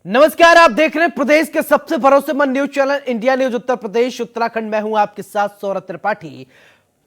नमस्कार, आप देख रहे हैं प्रदेश के सबसे भरोसेमंद news channel India news Uttar Pradesh Uttarakhand. मैं हूं आपके साथ सौरभ त्रिपाठी।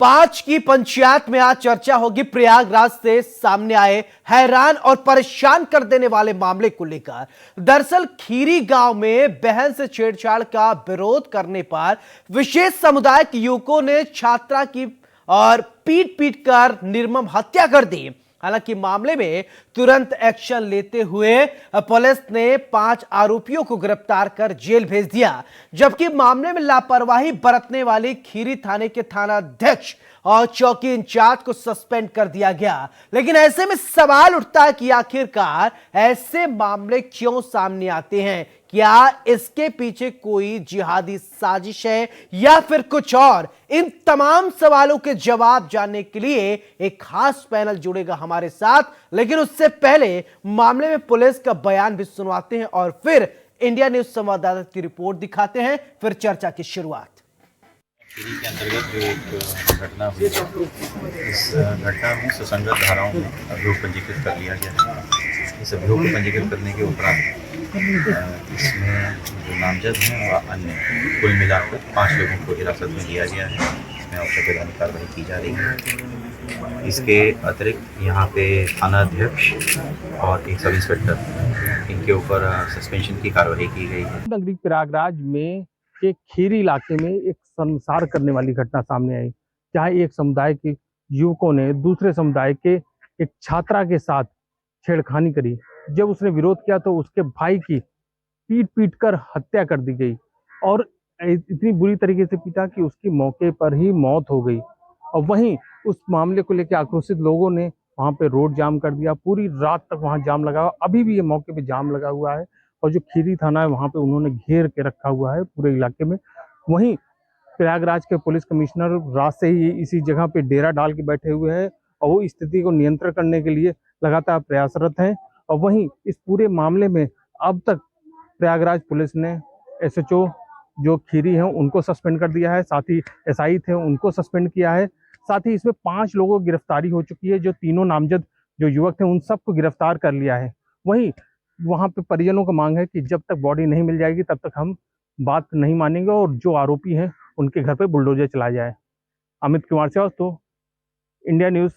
5 की पंचायत में आज चर्चा होगी प्रयागराज से सामने आए हैरान और परेशान कर देने वाले मामले को लेकर। दरअसल खीरी गांव में बहन से छेड़छाड़ का विरोध करने पर विशेष समुदाय के युवकों ने छात्रा की और पीट पीट कर निर्मम हत्या कर दी। हालांकि मामले में तुरंत एक्शन लेते हुए पुलिस ने 5 आरोपियों को गिरफ्तार कर जेल भेज दिया, जबकि मामले में लापरवाही बरतने वाली खीरी थाने के थानाध्यक्ष और चौकी इंचार्ज को सस्पेंड कर दिया गया। लेकिन ऐसे में सवाल उठता है कि आखिरकार ऐसे मामले क्यों सामने आते हैं? क्या इसके पीछे कोई जिहादी साजिश है या फिर कुछ और? इन तमाम सवालों के जवाब जानने के लिए एक खास पैनल जुड़ेगा हमारे साथ, लेकिन उससे पहले मामले में पुलिस का बयान भी सुनवाते हैं और फिर इंडिया न्यूज संवाददाता की रिपोर्ट दिखाते हैं, फिर चर्चा की शुरुआत। खीरी के अंतर्गत जो एक घटना हुई है, इस घटना में सुसंगत धाराओं में अभियोग पंजीकृत कर लिया गया है। इस अभियोग को पंजीकृत करने के उपरांत इसमें जो नामजद हैं व अन्य कुल मिलाकर 5 लोगों को हिरासत में लिया गया है। इसमें आवश्यक वैधानिक कार्रवाई की जा रही है। इसके अतिरिक्त यहाँ पे थानाध्यक्ष और एक सब इंस्पेक्टर, इनके ऊपर सस्पेंशन की कार्रवाई की गई है। नगरी प्रयागराज में एक खीरी इलाके में एक शर्मसार करने वाली घटना सामने आई, जहाँ एक समुदाय के युवकों ने दूसरे समुदाय के एक छात्रा के साथ छेड़खानी करी। जब उसने विरोध किया तो उसके भाई की पीट पीट कर हत्या कर दी गई और इतनी बुरी तरीके से पीटा कि उसकी मौके पर ही मौत हो गई। और वहीं उस मामले को लेकर आक्रोशित लोगों ने वहां पे रोड जाम कर दिया। पूरी रात तक वहां जाम लगा हुआ, अभी भी ये मौके पे जाम लगा हुआ है और जो खीरी थाना है वहां पे उन्होंने घेर के रखा हुआ है पूरे इलाके में। वहीं प्रयागराज के पुलिस कमिश्नर रात से ही इसी जगह पे डेरा डाल के बैठे हुए हैं और वो स्थिति को नियंत्रण करने के लिए लगातार प्रयासरत हैं। और वहीं इस पूरे मामले में अब तक प्रयागराज पुलिस ने एसएचओ जो खीरी हैं उनको सस्पेंड कर दिया है, साथ ही एसआई थे उनको सस्पेंड किया है। साथ ही इसमें 5 लोगों की गिरफ्तारी हो चुकी है। जो तीनों नामजद जो युवक थे उन सबको गिरफ्तार कर लिया है। वहीं वहां पे परिजनों का मांग है कि जब तक बॉडी नहीं मिल जाएगी तब तक हम बात नहीं मानेंगे और जो आरोपी हैं उनके घर पे बुलडोजर चलाया जाए। Amit Kumar Srivastava, India news,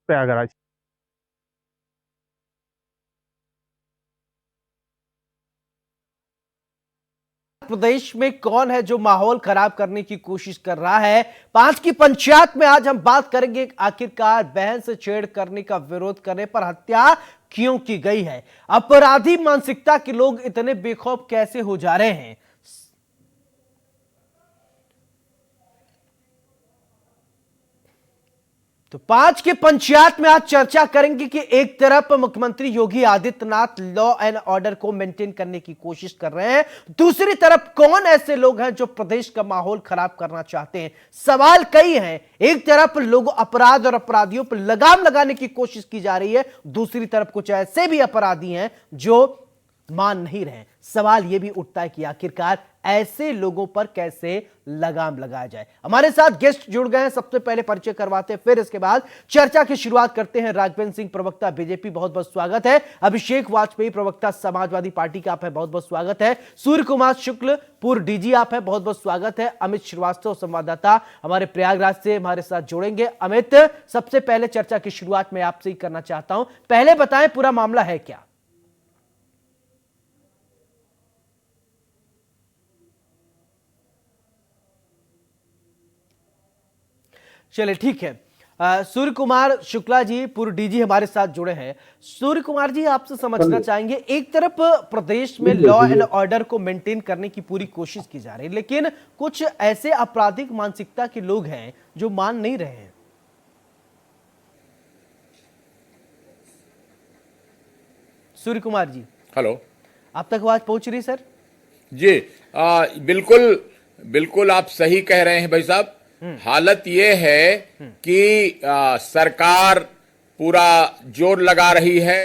Prayagraj. प्रदेश में कौन है जो माहौल खराब करने की कोशिश कर रहा है? 5 की पंचायत में आज हम बात करेंगे आखिरकार बहन से छेड़ करने का विरोध करने पर हत्या क्यों की गई है? अपराधी मानसिकता के लोग इतने बेखौफ कैसे हो जा रहे हैं? तो 5 की पंचायत में आज चर्चा करेंगे कि एक तरफ मुख्यमंत्री Yogi Adityanath law and order को मेंटेन करने की कोशिश कर रहे हैं, दूसरी तरफ कौन ऐसे लोग हैं जो प्रदेश का माहौल खराब करना चाहते हैं। सवाल कई हैं। एक तरफ लोग अपराध और अपराधियों पर लगाम लगाने की कोशिश की जा रही है, दूसरी तरफ कुछ ऐसे भी अपराधी हैं जो मान नहीं रहे। सवाल यह भी उठता है कि आखिरकार ऐसे लोगों पर कैसे लगाम लगाया जाए। हमारे साथ गेस्ट जुड़ गए हैं, सबसे पहले परिचय करवाते हैं, फिर इसके बाद चर्चा की शुरुआत करते हैं। राघवेंद्र सिंह, प्रवक्ता बीजेपी, बहुत बहुत स्वागत है। अभिषेक वाजपेयी, प्रवक्ता समाजवादी पार्टी का, आप है, बहुत बहुत स्वागत है। सूर्य कुमार शुक्ल, पूर्व डीजी, आप है, बहुत बहुत स्वागत है। अमित श्रीवास्तव, संवाददाता, हमारे प्रयागराज से हमारे साथ जुड़ेंगे। अमित, सबसे पहले चर्चा की शुरुआत मैं आपसे ही करना चाहता हूं, पहले बताएं पूरा मामला है क्या? चलिए ठीक है। सूर्य कुमार शुक्ला जी, पूर्व डीजी, हमारे साथ जुड़े हैं। सूर्य कुमार जी, आपसे समझना चाहेंगे, एक तरफ प्रदेश में लॉ एंड ऑर्डर को मेंटेन करने की पूरी कोशिश की जा रही है, लेकिन कुछ ऐसे आपराधिक मानसिकता के लोग हैं जो मान नहीं रहे हैं। सूर्य कुमार जी, हेलो, आप तक आवाज पहुंच रही सर? जी, बिल्कुल बिल्कुल आप सही कह रहे हैं भाई साहब। हालत ये है कि सरकार पूरा जोर लगा रही है।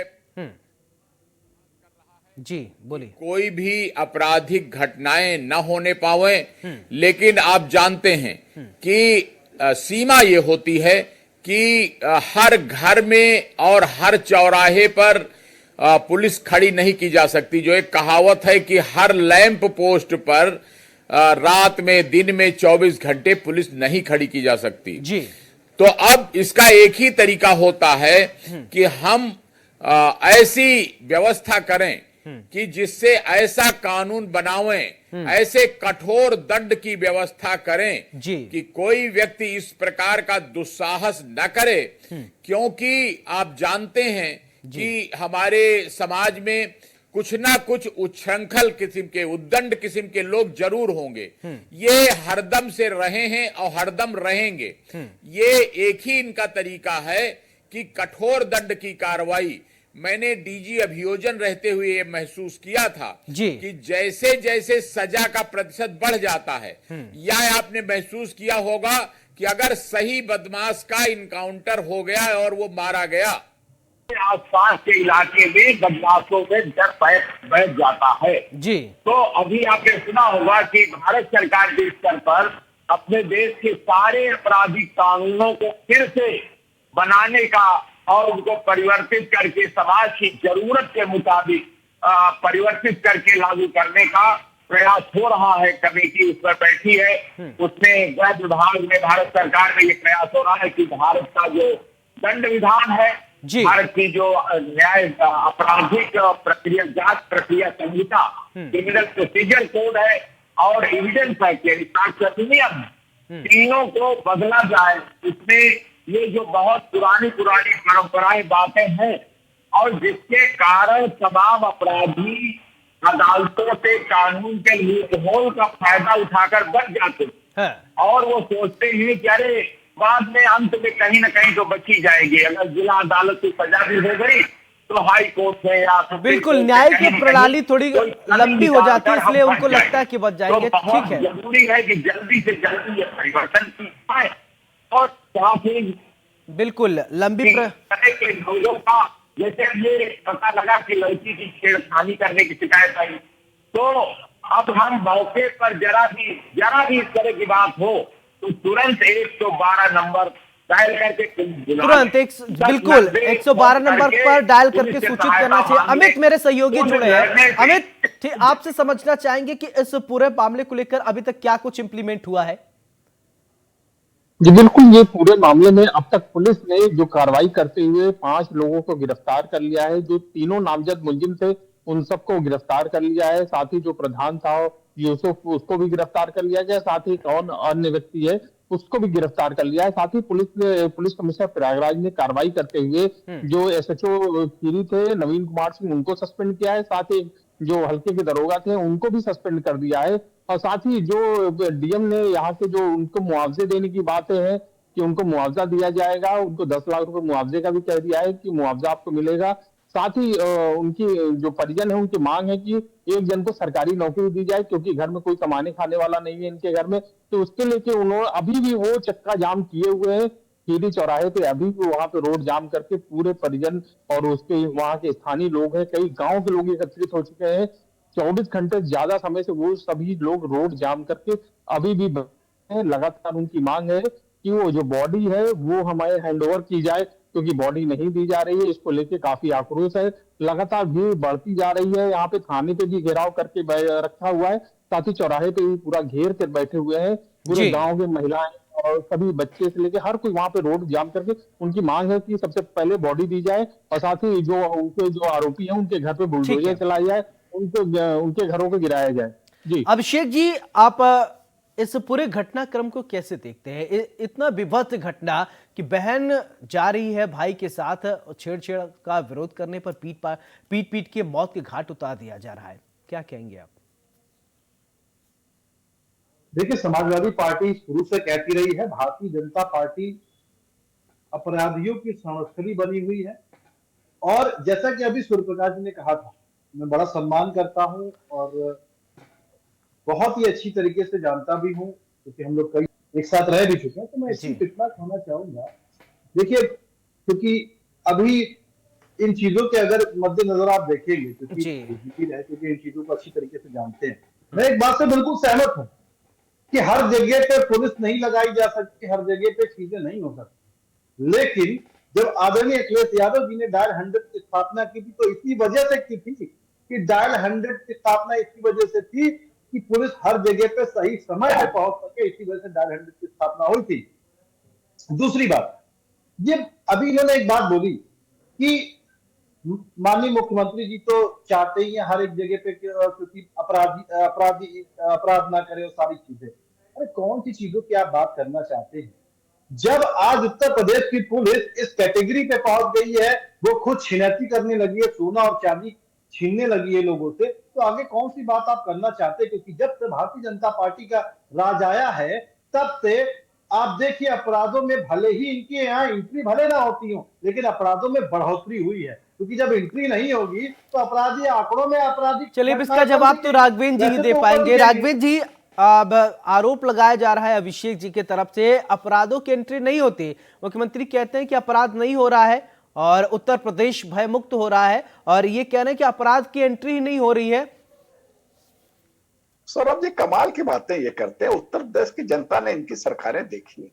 जी बोलिए। कोई भी आपराधिक घटनाएं न होने पावे, लेकिन आप जानते हैं कि सीमा ये होती है कि हर घर में और हर चौराहे पर पुलिस खड़ी नहीं की जा सकती। जो एक कहावत है कि हर लैंप पोस्ट पर रात में दिन में 24 घंटे पुलिस नहीं खड़ी की जा सकती जी। तो अब इसका एक ही तरीका होता है कि हम ऐसी व्यवस्था करें कि जिससे ऐसा कानून बनावें, ऐसे कठोर दंड की व्यवस्था करें जी। कि कोई व्यक्ति इस प्रकार का दुस्साहस न करे, क्योंकि आप जानते हैं कि हमारे समाज में कुछ ना कुछ उच्छृंखल किस्म के, उद्दंड किस्म के लोग जरूर होंगे। ये हरदम से रहे हैं और हरदम रहेंगे। ये एक ही इनका तरीका है कि कठोर दंड की कार्रवाई। मैंने डीजी अभियोजन रहते हुए ये महसूस किया था जी। कि जैसे जैसे सजा का प्रतिशत बढ़ जाता है, या आपने महसूस किया होगा कि अगर सही बदमाश का इनकाउंटर हो गया और वो मारा गया, आसपास के इलाके में बदमाशों में डर बैठ जाता है जी। तो अभी आपने सुना होगा कि भारत सरकार के स्तर पर अपने देश के सारे आपराधिक कानूनों को फिर से बनाने का और उनको परिवर्तित करके समाज की जरूरत के मुताबिक परिवर्तित करके लागू करने का प्रयास हो रहा है। कमेटी उस पर बैठी है, उसमें गृह विभाग में भारत सरकार में ये प्रयास हो रहा है कि भारत का जो दंड विधान है, भारत की जो न्याय आपराधिक प्रक्रिया, जांच प्रक्रिया संहिता, क्रिमिनल प्रोसीजर कोड है और एविडेंस एक्ट अधिनियम, तीनों को बदला जाए। इसमें ये जो बहुत पुरानी परंपराएं बातें हैं और जिसके कारण तमाम अपराधी अदालतों से कानून के लूपहोल का फायदा उठाकर बच जाते हैं और वो सोचते हैं कि अरे बाद में अंत में कहीं ना कहीं तो बची जाएगी। अगर जिला अदालत की सजा भी हो गई तो हाई कोर्ट में या बिल्कुल न्याय की प्रणाली थोड़ी लंबी हो जाती है, इसलिए उनको लगता है कि बच जाएंगे। ठीक है, जरूरी है कि जल्दी से जल्दी ये परिवर्तन की जाए और साथ ही बिल्कुल लंबी लोगों का, जैसे ये पता लगा कि लड़की की छेड़खानी करने की शिकायत आई तो अब हम मौके पर जरा भी इस तरह की बात हो तो तुरंत 112 नंबर डायल करके तुरंत बिल्कुल 112 नंबर पर डायल करके सूचित करना चाहिए। अमित मेरे सहयोगी जुड़े हैं। अमित, आपसे समझना चाहेंगे कि इस पूरे मामले को लेकर अभी तक क्या कुछ इंप्लीमेंट हुआ है? जी बिल्कुल, ये पूरे मामले में अब तक पुलिस ने जो कार्रवाई करते हुए 5 लोगों को गिरफ्तार कर लिया है। जो तीनों नामजद मुलजिम थे उन सबको गिरफ्तार कर लिया है। साथ ही जो प्रधान था यूसुफ, उसको भी गिरफ्तार कर लिया गया। साथ ही कौन अन्य व्यक्ति है उसको भी गिरफ्तार कर लिया है। साथ ही पुलिस कमिश्नर प्रयागराज ने कार्रवाई करते हुए जो एसएचओ खीरी थे नवीन कुमार सिंह, उनको सस्पेंड किया है। साथ ही जो हल्के के दरोगा थे उनको भी सस्पेंड कर दिया है। और साथ ही जो डीएम ने यहाँ के जो उनको मुआवजे देने की बातें हैं कि उनको मुआवजा दिया जाएगा, उनको 10 लाख रुपए मुआवजे का भी कह दिया है कि मुआवजा आपको मिलेगा। साथ ही उनकी जो परिजन है उनकी मांग है कि एक जन को सरकारी नौकरी दी जाए, क्योंकि घर में कोई कमाने खाने वाला नहीं है इनके घर में। तो उसके लेके उन्होंने अभी भी वो चक्का जाम किए हुए हैं खीरी चौराहे पे, अभी भी वहां पे रोड जाम करके पूरे परिजन और उसके वहां के स्थानीय लोग हैं, कई गांव के लोग एकत्रित हो चुके हैं। 24 घंटे ज्यादा समय से वो सभी लोग रोड जाम करके अभी भी लगातार उनकी मांग है कि वो जो बॉडी है वो हमारे हैंडओवर की जाए, क्योंकि बॉडी नहीं दी जा रही है। इसको लेके काफी आक्रोश है, लगातार भीड़ बढ़ती जा रही है। यहाँ पे थाने पे भी घेराव करके रखा हुआ है, साथ ही चौराहे पे भी पूरा घेर कर बैठे हुए हैं। पूरे गांव के महिलाएं और सभी बच्चे से लेके हर कोई वहां पे रोड जाम करके उनकी मांग है कि सबसे पहले बॉडी दी जाए और साथ ही जो उनके जो आरोपी हैं उनके घर पे बुलडोजर चलाई जाए, उनके घरों को गिराया जाए। जी अभिषेक जी, आप इस पूरे घटनाक्रम को कैसे देखते हैं? इतना विभत्स घटना कि बहन जा रही है भाई के साथ, छेड़छेड़ का विरोध करने पर पीट के मौत के घाट उतार दिया जा रहा है, क्या कहेंगे आप? देखिए, समाजवादी पार्टी शुरू से कहती रही है भारतीय जनता पार्टी अपराधियों की संरक्षणी बनी हुई है। और जैसा कि अभी सूर्य प्रकाश जी ने कहा था, मैं बड़ा सम्मान करता हूं और बहुत ही अच्छी तरीके से जानता भी हूं, क्योंकि हम लोग कई एक साथ रह भी चुके हैं। तो मैं इसमें इतना कहना चाहूंगा, देखिए, क्योंकि अभी इन चीजों के अगर मद्देनजर आप देखेंगे, क्योंकि इन चीजों को अच्छी तरीके से जानते हैं, मैं एक बात से बिल्कुल सहमत हूं कि हर जगह पे पुलिस नहीं लगाई जा सकती, हर जगह पे चीजें नहीं हो सकती। लेकिन जब आदरणीय अखिलेश यादव जी ने डायल 100 की स्थापना की थी तो इसी वजह से की थी कि डायल 100 की स्थापना इसी वजह से थी कि पुलिस हर जगह पे सही समय पे पहुंच सके, इसी वजह से डायल 100 की स्थापना हुई थी। दूसरी बात, ये अभी इन्होंने एक बात बोली कि माननीय मुख्यमंत्री जी तो चाहते ही हैं हर एक जगह पे क्योंकि अपराध ना करे और सारी चीजें। अरे कौन सी चीजों की आप बात करना चाहते हैं? जब आज उत्तर प्रदेश की पुलिस इस कैटेगरी पे पहुंच गई है, वो खुद छिनैती करने लगी है, सोना और चांदी छीनने लगी है लोगों से, तो आगे कौन सी बात आप करना चाहते हैं? क्योंकि जब से भारतीय जनता पार्टी का राज आया है तब से आप देखिए अपराधों में भले ही इनके यहाँ एंट्री भले ना होती हो, लेकिन अपराधों में बढ़ोतरी हुई है, क्योंकि जब एंट्री नहीं होगी तो अपराधी आंकड़ों में आपराधिक। चलिए अब इसका जवाब तो राघवेंद्र जी ही दे पाएंगे। राघवेंद्र जी, अब आरोप लगाया जा रहा है अभिषेक जी की तरफ से अपराधों की एंट्री नहीं होती, मुख्यमंत्री कहते हैं कि अपराध नहीं हो रहा है और उत्तर प्रदेश भय मुक्त हो रहा है, और ये कह रहे हैं कि अपराध की एंट्री ही नहीं हो रही है। सौरभ जी कमाल की बातें ये करते हैं। उत्तर प्रदेश की जनता ने इनकी सरकारें देखी,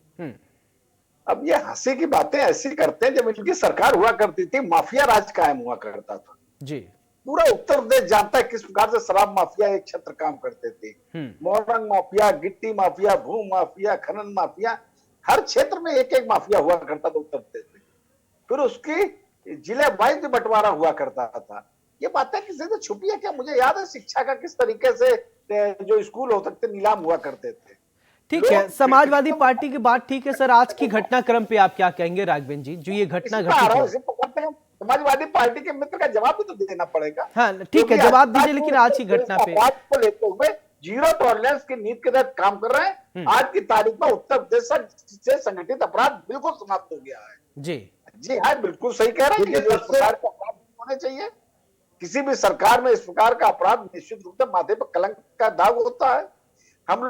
अब ये हंसी की बातें ऐसी करते हैं। जब इनकी सरकार हुआ करती थी माफिया राज कायम हुआ करता था जी, पूरा उत्तर प्रदेश जानता है किस प्रकार से शराब माफिया एक छत्र काम करते थे। मोरंग माफिया, गिट्टी माफिया, भू माफिया, खनन माफिया, हर क्षेत्र में एक एक माफिया हुआ करता था उत्तर प्रदेश में। फिर उसकी जिले वाइज बंटवारा हुआ करता था। ये बातें किसी से छुपी है क्या? मुझे याद है शिक्षा का किस तरीके से जो स्कूल हो सकते नीलाम हुआ करते थे। ठीक है, समाजवादी पार्टी की बात ठीक है सर, आज की घटनाक्रम पे आप क्या कहेंगे राघवेंद्र जी, जो ये घटना घटी? समाजवादी पार्टी के मित्र का जवाब भी तो देना पड़ेगा। हाँ ठीक है, जवाब दीजिए, लेकिन आज की घटना पे को लेते हुए जीरो टॉलरेंस की नीति के तहत काम कर रहे हैं। आज की तारीख में उत्तर प्रदेश से संगठित अपराध बिल्कुल समाप्त हो गया है। जी हाँ, बिल्कुल सही कह रहे हैं। इस प्रकार के अपराध होने चाहिए। किसी भी सरकार में इस प्रकार का अपराध निश्चित रूप से माथे पर कलंक का दाग होता है। हम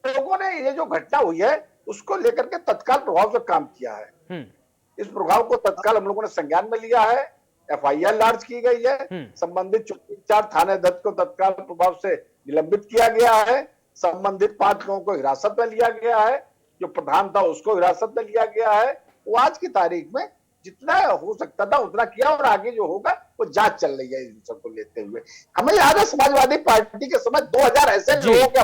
लोगों ने ये जो घटना हुई है उसको लेकर के तत्काल प्रभाव से काम किया है। इस प्रभाव को तत्काल हम लोगों ने संज्ञान में लिया है, FIR लॉन्च की गई है, संबंधित 4 थाने अध्यक्ष को तत्काल प्रभाव से निलंबित किया गया है, संबंधित 5 लोगों को हिरासत में लिया गया है, जो प्रधान था उसको हिरासत में लिया गया है। वो आज की तारीख में जितना हो सकता था उतना किया, और आगे जो होगा वो जांच चल रही है इन सबको लेते हुए। हमें याद है समाजवादी पार्टी के समय 2000 ऐसे लोगों के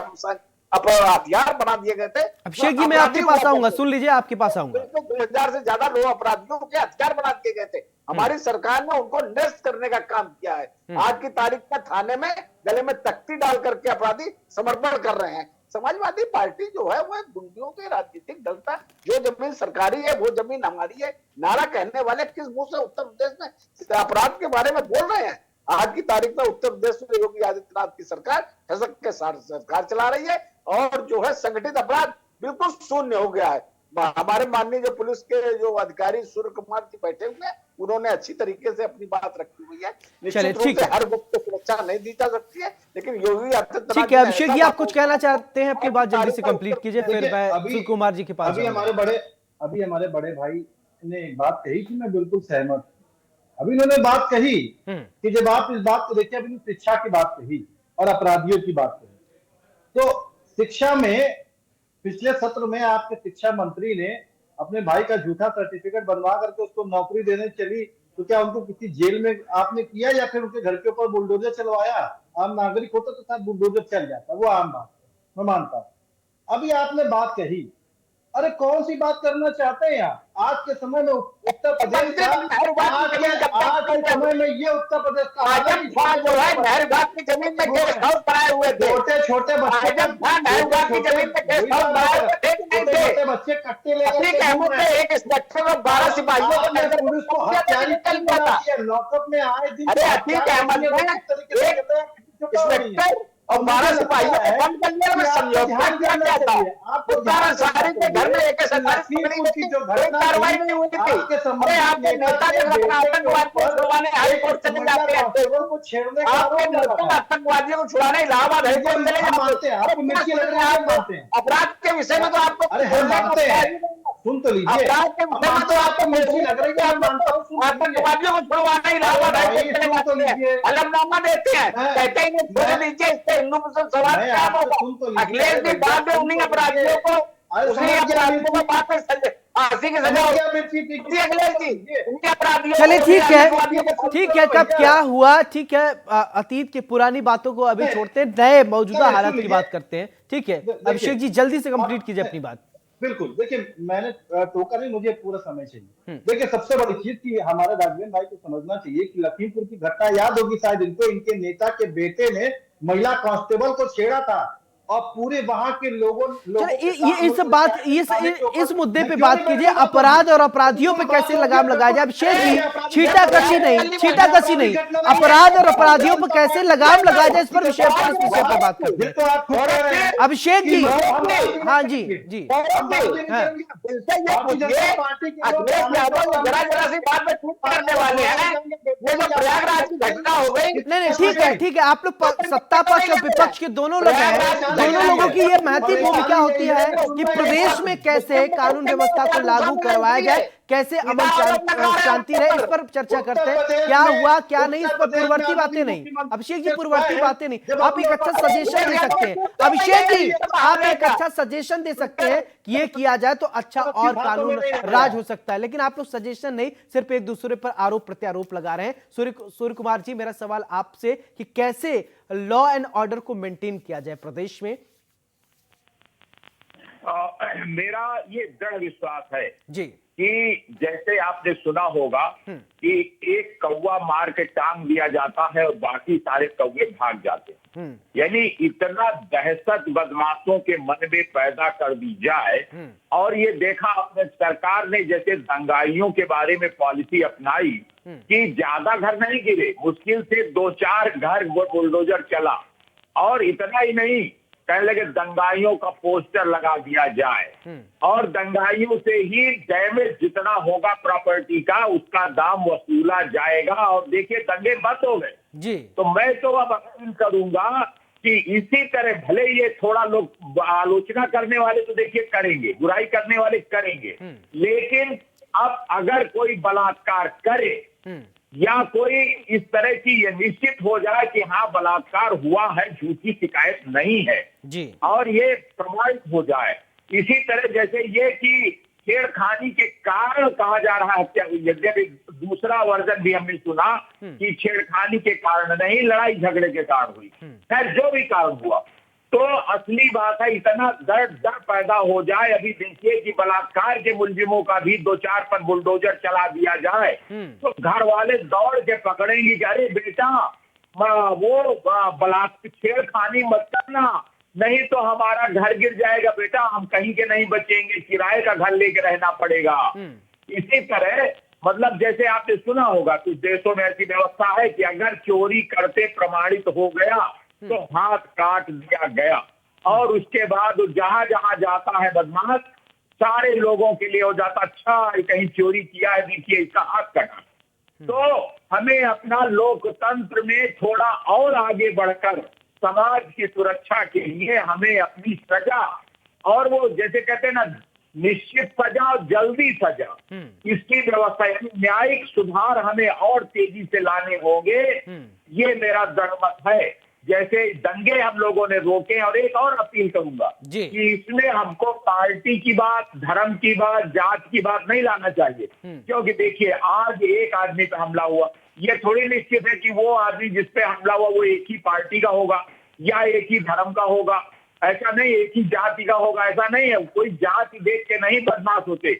हथियार बना दिए गए थे। अभिषेक जी मैं आपके पास आऊंगा, सुन लीजिए, आपके पास आऊंगा। 2000 से ज्यादा लोग अपराधियों के हथियार बना दिए गए थे। हमारी सरकार ने उनको निरस्त करने का काम किया है। आज की तारीख में थाने में गले में तख्ती डाल करके अपराधी समर्पण कर रहे हैं। समाजवादी पार्टी जो है वो गुंडियों के राजनीतिक दल था। जो जमीन सरकारी है वो जमीन हमारी है नारा कहने वाले किस मुंह से उत्तर प्रदेश में अपराध के बारे में बोल रहे हैं? आज की तारीख में उत्तर प्रदेश में योगी आदित्यनाथ की सरकार ठसक के साथ सरकार चला रही है, और जो है संगठित अपराध बिल्कुल शून्य हो गया है। हमारे माननीय जो पुलिस के जो अधिकारी सूर्य कुमार जी बैठे हुए हैं, उन्होंने अच्छी तरीके से अपनी बात रखी हुई है। निश्चित रूप से हर गुप्त को सुरक्षा नहीं दी जा सकती है, लेकिन योगी आदित्यनाथ। ठीक है अभिषेक जी, आप कुछ कहना चाहते हैं? अपनी बात जल्दी से कंप्लीट कीजिए, फिर मैं सूर्य कुमार जी के पास। अभी हमारे बड़े भाई ने एक बात कही कि मैं बिल्कुल सहमत। अभी उन्होंने बात कही कि जब आप इस बात को देखिए, अभी शिक्षा की बात कही और अपराधियों की बात कही, तो शिक्षा में पिछले सत्र में आपके शिक्षा मंत्री ने अपने भाई का झूठा सर्टिफिकेट बनवा करके उसको नौकरी देने चली, तो क्या उनको किसी जेल में आपने किया या फिर उनके घर के ऊपर बुलडोजर चलवाया? आम नागरिक होता तो साथ बुलडोजर चल जाता, वो आम बात मैं मानता हूं। अभी आपने बात कही, अरे कौन सी बात करना चाहते हैं आप? आज के समय में उत्तर प्रदेश का, आज के समय में ये उत्तर प्रदेश का जो है नहर घाट की जमीन में गेस्ट हाउस बनाए हुए थे। छोटे बच्चे कट्टे लेकर एक इंस्पेक्टर और 12 सिपाहियों को पुलिस को हथियार लॉकअप में आए दिन। अरे अतीक अहमद इंस्पेक्टर और 12 सिपाहियों को बंद करने में समझौता किया गया था। सारी के घर में एक कार्रवाई नहीं हुई थी। अरे आपके नेता ने अपना आतंकवाद को छुड़वाने हाई कोर्ट चले जाते हैं। आपके नेता आतंकवादियों को छुड़ाने इलाहाबाद हाई कोर्ट चले जाते हैं। अपराध के विषय में तो आपको सुन तो लीजिए, अपराध के विषय में तो आपको मिर्ची लग रही है। आतंकवादियों को छुड़वाने इलाहाबाद हाई कोर्ट चले जाते हैं, हलफनामा देते हैं, कहते हैं छोड़ दीजिए, इससे हिंदू मुस्लिम सवाल क्या होगा। अखिलेश जी बाद में उन्हीं अपराधियों को फांसी की सजा अखिलेश जी, इनके अपराधियों चलिए को ठीक है कब क्या हुआ, ठीक है, अतीत की पुरानी बातों को अभी छोड़ते हैं, नए मौजूदा हालात की बात करते हैं। ठीक है अभिषेक जी, जल्दी से कंप्लीट कीजिए अपनी बात। बिल्कुल, देखिए मैंने टोका नहीं, मुझे पूरा समय चाहिए। देखिए सबसे बड़ी चीज की हमारे राघवेंद्र भाई को समझना चाहिए कि लखीमपुर की घटना याद होगी शायद इनको, इनके नेता के बेटे ने महिला कांस्टेबल को छेड़ा था और पूरे वहां के लोगों इस मुद्दे पे बात कीजिए, अपराध और अपराधियों पे कैसे लगाम लगाया जाए। अभिषेक जी, छीटाकशी नहीं, अपराध और अपराधियों पे कैसे लगाम लगाया जाए, इस पर विषय पर बात करते हैं। अभिषेक जी, हाँ जी जी, नहीं ठीक है, आप लोग सत्ता पक्ष और विपक्ष के दोनों लोग हैं, दोनों लोगों की ये महत्वपूर्ण भूमिका होती है कि प्रदेश में कैसे कानून व्यवस्था को लागू करवाया जाए, कैसे अमन शांति रहे, इस पर चर्चा करते हैं। क्या हुआ क्या नहीं, इस पर पूर्ववर्ती बातें नहीं। अभिषेक जी, पूर्ववर्ती बातें नहीं, आप एक अच्छा सजेशन दे सकते हैं। अभिषेक जी, आप एक अच्छा सजेशन दे सकते हैं कि ये किया जाए तो अच्छा और कानून राज हो सकता है, लेकिन आप लोग सजेशन नहीं, सिर्फ एक दूसरे पर आरोप प्रत्यारोप लगा रहे हैं। सूर्य कुमार जी, मेरा सवाल आपसे कि कैसे लॉ एंड ऑर्डर को मेंटेन किया जाए प्रदेश में। मेरा ये दृढ़ विश्वास है जी कि जैसे आपने सुना होगा कि एक कौवा मार के टांग दिया जाता है और बाकी सारे कौवे भाग जाते हैं, यानी इतना दहशत बदमाशों के मन में पैदा कर दी जाए। और ये देखा अपने सरकार ने जैसे दंगाइयों के बारे में पॉलिसी अपनाई कि ज्यादा घर नहीं गिरे, मुश्किल से 2-4 घर बुलडोजर चला, और इतना ही नहीं, कहने लगे दंगाइयों का पोस्टर लगा दिया जाए और दंगाइयों से ही डैमेज जितना होगा प्रॉपर्टी का उसका दाम वसूला जाएगा। और देखिए दंगे बंद हो गए जी। तो मैं तो अब अपील करूंगा कि इसी तरह, भले ये थोड़ा लोग आलोचना करने वाले तो देखिए करेंगे, बुराई करने वाले करेंगे, लेकिन अब अगर कोई बलात्कार करे या कोई इस तरह की ये निश्चित हो जाए कि हाँ बलात्कार हुआ है, झूठी शिकायत नहीं है जी, और ये प्रमाणित हो जाए, इसी तरह जैसे ये कि छेड़खानी के कारण कहा जा रहा है, यद्यपि दूसरा वर्जन भी हमने सुना कि छेड़खानी के कारण नहीं, लड़ाई झगड़े के कारण हुई, खैर जो भी कारण हुआ, तो असली बात है इतना डर पैदा हो जाए। अभी देखिए कि बलात्कार के मुलजिमों का भी 2-4 पर बुलडोजर चला दिया जाए तो घर वाले दौड़ के पकड़ेंगे कि अरे बेटा वो बलात्कार छेड़खानी मत करना, नहीं तो हमारा घर गिर जाएगा बेटा, हम कहीं के नहीं बचेंगे, किराए का घर लेके रहना पड़ेगा। इसी तरह मतलब जैसे आपने सुना होगा कुछ देशों में ऐसी व्यवस्था है कि अगर चोरी करते प्रमाणित हो गया तो हाथ काट दिया गया, और उसके बाद जहां जहां जाता है बदमाश सारे लोगों के लिए हो जाता, अच्छा कहीं चोरी किया है, देखिए इसका हाथ कटा। तो हमें अपना लोकतंत्र में थोड़ा और आगे बढ़कर समाज की सुरक्षा के लिए हमें अपनी सजा, और वो जैसे कहते हैं ना निश्चित सजा और जल्दी सजा, इसकी व्यवस्था यानी न्यायिक सुधार हमें और तेजी से लाने होंगे, ये मेरा दृढ़ मत है। जैसे दंगे हम लोगों ने रोके, और एक और अपील करूंगा कि इसमें हमको पार्टी की बात, धर्म की बात, जात की बात नहीं लाना चाहिए, क्योंकि देखिए आज एक आदमी पे हमला हुआ, ये थोड़ी निश्चित है कि वो आदमी जिस पे हमला हुआ वो एक ही पार्टी का होगा या एक ही धर्म का होगा, ऐसा नहीं, एक ही जाति का होगा, ऐसा नहीं है। कोई जाति देख के नहीं बदमाश होते।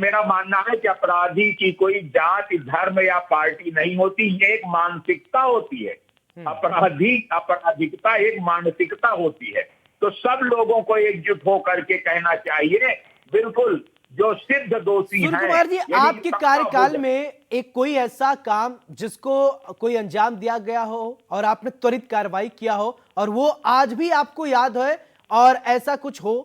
मेरा मानना है कि अपराधी की कोई जाति, धर्म या पार्टी नहीं होती, ये एक मानसिकता होती है। अपराधिकता एक मानसिकता होती है। तो सब लोगों को एकजुट होकर के कहना चाहिए, बिल्कुल जो सिद्ध दोषी हैं। कुमार जी, आपके कार्यकाल में एक कोई ऐसा काम जिसको कोई अंजाम दिया गया हो और आपने त्वरित कार्रवाई किया हो और वो आज भी आपको याद है और ऐसा कुछ हो?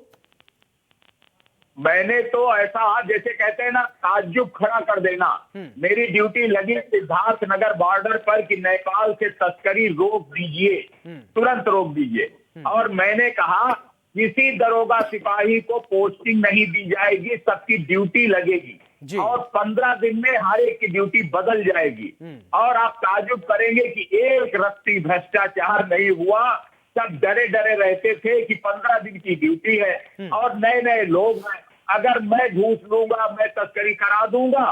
मैंने तो ऐसा जैसे कहते हैं ना ताज्जुब खड़ा कर देना, मेरी ड्यूटी लगी सिद्धार्थ नगर बॉर्डर पर कि नेपाल से तस्करी रोक दीजिए, तुरंत रोक दीजिए, और मैंने कहा किसी दरोगा सिपाही को पोस्टिंग नहीं दी जाएगी, सबकी ड्यूटी लगेगी और 15 दिन में हर एक की ड्यूटी बदल जाएगी। और आप ताज्जुब करेंगे कि एक रत्ती भ्रष्टाचार नहीं हुआ, सब डरे डरे रहते थे कि 15 दिन की ड्यूटी है और नए नए लोग हैं, अगर मैं घूस लूंगा, मैं तस्करी करा दूंगा,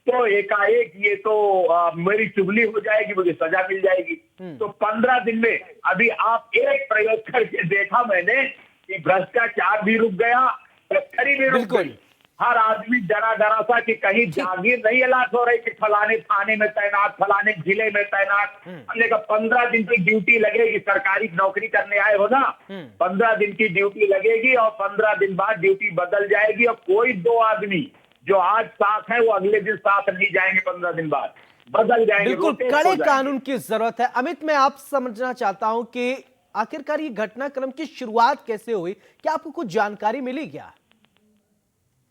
तो एकाएक ये तो मेरी चुगली हो जाएगी, मुझे सजा मिल जाएगी। तो 15 दिन में अभी आप एक प्रयोग करके देखा मैंने कि भ्रष्टाचार भी रुक गया, तस्करी भी रुक गई। हर आदमी डरा डरा सा कि कहीं जागीर नहीं अलाट हो रही कि फलाने थाने में तैनात, फलाने जिले में तैनात। हमने कहा 15 दिन की ड्यूटी लगेगी, सरकारी नौकरी करने आए हो ना, 15 दिन की ड्यूटी लगेगी और 15 दिन बाद ड्यूटी बदल जाएगी और कोई 2 आदमी जो आज साथ है वो अगले दिन साथ नहीं जाएंगे, 15 दिन बाद बदल जाएंगे। बिल्कुल कड़े कानून की जरूरत है। अमित, मैं आप समझना चाहता हूं कि आखिरकार ये घटनाक्रम की शुरुआत कैसे हुई, क्या आपको कुछ जानकारी मिली क्या?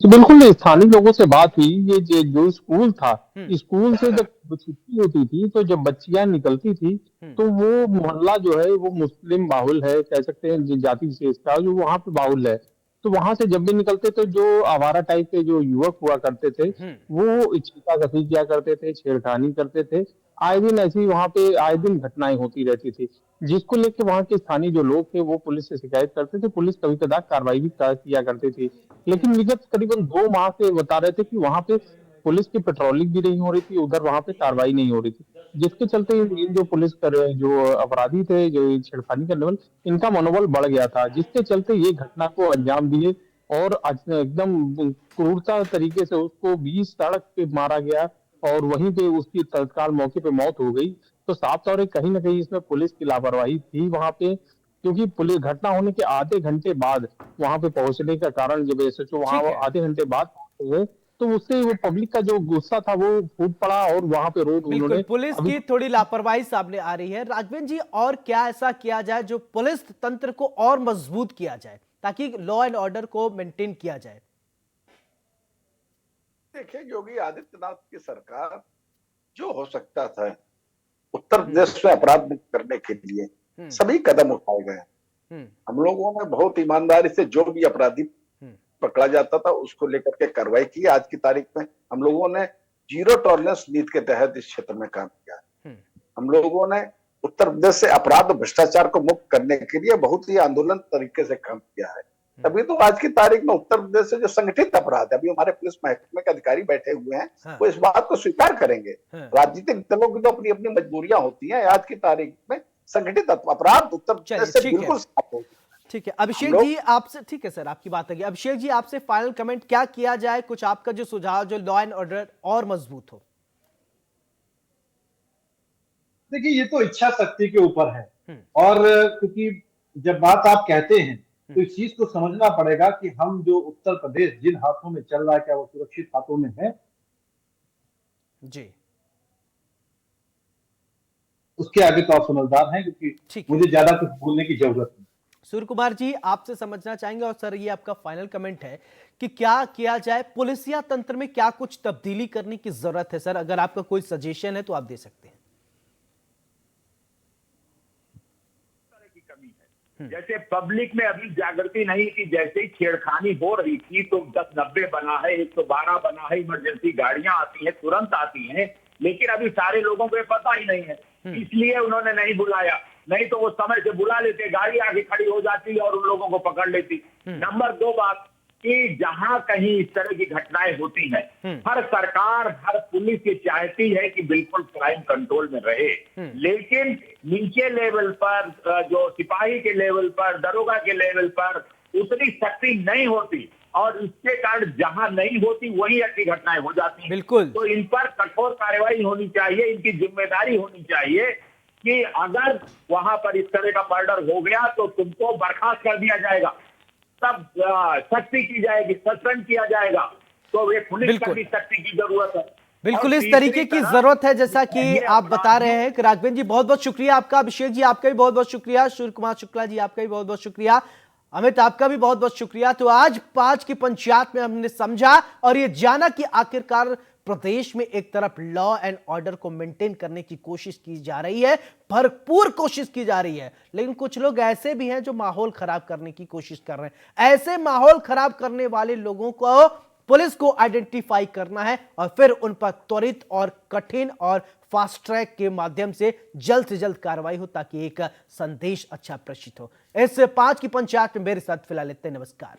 तो बिल्कुल स्थानीय लोगों से बात हुई। ये जो स्कूल था, स्कूल से जब छुट्टी होती थी तो जब बच्चियां निकलती थी तो वो मोहल्ला जो है वो मुस्लिम बाहुल है, कह सकते हैं जाति विशेष का जो वहां पे बाहुल है। तो वहां से जब भी निकलते थे जो आवारा टाइप के जो युवक हुआ करते थे वो छींटाकशी किया करते थे, छेड़खानी करते थे। आए दिन ऐसी वहां पे आए दिन घटनाएं होती रहती थी, जिसको लेके वहां के स्थानीय जो लोग थे वो पुलिस से शिकायत करते थे। पुलिस कभी कदा कार्रवाई भी किया करती थी, लेकिन विगत करीबन 2 माह से बता रहे थे कि वहां पे पुलिस की पेट्रोलिंग भी नहीं हो रही थी, उधर वहां पे कार्रवाई नहीं हो रही थी, जिसके चलते ये जो पुलिस कर जो अपराधी थे, जो ये छेड़खानी करने वाले, इनका मनोबल बढ़ गया था, जिसके चलते ये घटना को अंजाम दिए और एकदम क्रूरता तरीके से उसको बीच सड़क पे मारा गया और वहीं पे उसकी तत्काल मौके पे मौत हो गई। तो साफ तौर पे कहीं ना कहीं इसमें पुलिस की लापरवाही थी वहां पे, क्योंकि पुलिस घटना होने के आधे घंटे बाद वहां पे पहुंचने का कारण जब एसएचओ वहां आधे घंटे बाद पहुंचे तो उससे वो पब्लिक का जो गुस्सा था वो फूट पड़ा और वहां पे रोड बिल्कुल पुलिस की थोड़ी लापरवाही सामने आ रही है। राघवेंद्र जी, और क्या ऐसा किया जाए जो पुलिस तंत्र को और मजबूत किया जाए ताकि लॉ एंड ऑर्डर को मेंटेन किया जाए? देखिए, योगी आदित्यनाथ की सरकार जो हो सकता था उत्तर प्रदेश में अपराध मुक्त करने के लिए सभी कदम उठाए गए। हम लोगों ने बहुत ईमानदारी से जो भी अपराधी पकड़ा जाता था उसको लेकर के कार्रवाई की। आज की तारीख में हम लोगों ने जीरो टॉलरेंस नीति के तहत इस क्षेत्र में काम किया। हम लोगों ने उत्तर प्रदेश से अपराध और भ्रष्टाचार को मुक्त करने के लिए बहुत ही आंदोलन तरीके से काम किया है। तभी तो आज की तारीख में उत्तर प्रदेश से जो संगठित अपराध है, अभी हमारे पुलिस महकमे के अधिकारी बैठे हुए हैं, वो इस बात को स्वीकार करेंगे। राजनीतिक दलों की तो अपनी अपनी मजबूरियां होती हैं। आज की तारीख में संगठित अपराध उत्तर प्रदेश से बिल्कुल साफ हो। ठीक है अभिषेक जी आपसे, ठीक है सर आपकी बात है। अभिषेक जी आपसे फाइनल कमेंट, क्या किया जाए, कुछ आपका जो सुझाव जो लॉ एंड ऑर्डर और मजबूत हो? देखिए, ये तो इच्छा शक्ति के ऊपर है और क्योंकि जब बात आप कहते हैं तो इस चीज को समझना पड़ेगा कि हम जो उत्तर प्रदेश जिन हाथों में चल रहा है क्या वो सुरक्षित हाथों में है? जी, उसके आगे तो आप समझदार हैं, क्योंकि मुझे ज्यादा कुछ बोलने की जरूरत नहीं। सूर्य कुमार जी आपसे समझना चाहेंगे, और सर ये आपका फाइनल कमेंट है कि क्या किया जाए, पुलिसिया तंत्र में क्या कुछ तब्दीली करने की जरूरत है? सर अगर आपका कोई सजेशन है तो आप दे सकते हैं। जैसे पब्लिक में अभी जागृति नहीं कि जैसे ही छेड़खानी हो रही थी तो 1090 बना है, 112 बना है, इमरजेंसी गाड़ियां आती हैं, तुरंत आती हैं, लेकिन अभी सारे लोगों को पता ही नहीं है, इसलिए उन्होंने नहीं बुलाया। नहीं तो वो समय से बुला लेते, गाड़ी आगे खड़ी हो जाती और उन लोगों को पकड़ लेती। नंबर 2 बात कि जहां कहीं इस तरह की घटनाएं होती हैं, हर सरकार हर पुलिस ये चाहती है कि बिल्कुल क्राइम कंट्रोल में रहे, लेकिन नीचे लेवल पर जो सिपाही के लेवल पर, दरोगा के लेवल पर उतनी सख्ती नहीं होती और इसके कारण जहां नहीं होती वही ऐसी घटनाएं हो जाती हैं। बिल्कुल, तो इन पर कठोर कार्रवाई होनी चाहिए, इनकी जिम्मेदारी होनी चाहिए कि अगर वहां पर इस तरह का मर्डर हो गया तो तुमको बर्खास्त कर दिया जाएगा, तब सख्ती की जाएगी, सस्पेंड किया जाएगा। तो ये पुलिस का भी सख्ती की जरूरत है। बिल्कुल इस तरीके की जरूरत है जैसा कि आप बता रहे हैं। राघवेंद्र जी बहुत बहुत शुक्रिया आपका, अभिषेक जी आपका भी बहुत बहुत शुक्रिया, सूर्य कुमार शुक्ला जी आपका भी बहुत बहुत शुक्रिया, अमित आपका भी बहुत बहुत शुक्रिया। तो आज 5 की पंचायत में हमने समझा और ये जाना कि आखिरकार प्रदेश में एक तरफ लॉ एंड ऑर्डर को मेंटेन करने की कोशिश की जा रही है, भरपूर कोशिश की जा रही है, लेकिन कुछ लोग ऐसे भी हैं जो माहौल खराब करने की कोशिश कर रहे हैं। ऐसे माहौल खराब करने वाले लोगों को पुलिस को आइडेंटिफाई करना है और फिर उन पर त्वरित और कठिन और फास्ट ट्रैक के माध्यम से जल्द कार्रवाई हो ताकि एक संदेश अच्छा प्रेषित हो। इस 5 की पंचायत में मेरे साथ फिलहाल इतने। नमस्कार।